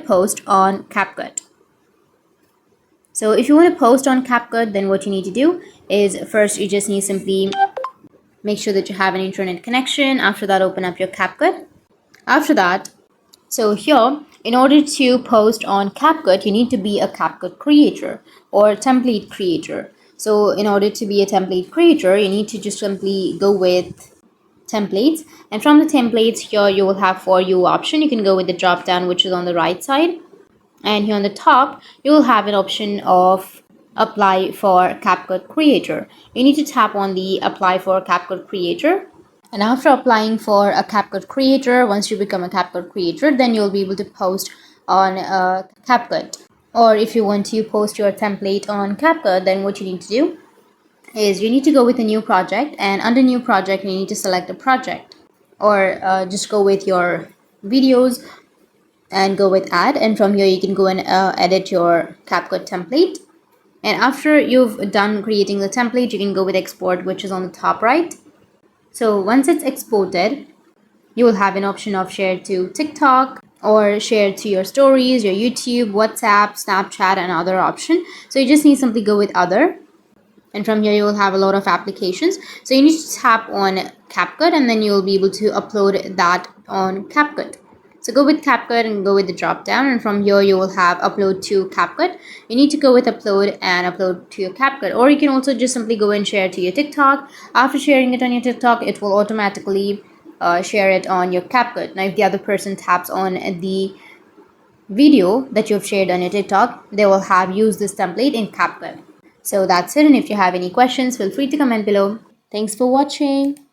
post on CapCut. So if you want to post on CapCut, then what you need to do is first you just need simply make sure that you have an internet connection. After that, open up your CapCut. After that, so here, in order to post on CapCut, you need to be a CapCut creator or template creator. So in order to be a template creator, you need to just simply go with templates, and from the templates here you will have for you option. You can go with the drop down, which is on the right side, and here on the top you will have an option of apply for CapCut Creator. You need to tap on the apply for CapCut Creator, and after applying for a CapCut Creator, once you become a CapCut Creator, then you'll be able to post on CapCut. Or if you want to post your template on CapCut, then what you need to do is you need to go with a new project, and under new project you need to select a project, or just go with your videos and go with add, and from here you can go and edit your CapCut template. And after you've done creating the template, you can go with export, which is on the top right. So once it's exported, you will have an option of share to TikTok or share to your stories, your YouTube, WhatsApp, Snapchat, and other option. So you just need to simply go with other, and from here you will have a lot of applications. So you need to tap on CapCut, and then you will be able to upload that on CapCut. So go with CapCut and go with the drop down, and from here you will have upload to CapCut. You need to go with upload and upload to your CapCut, or you can also just simply go and share to your TikTok. After sharing it on your TikTok, it will automatically share it on your CapCut. Now if the other person taps on the video that you've shared on your TikTok, they will have used this template in CapCut. So that's it, and if you have any questions, feel free to comment below. Thanks for watching.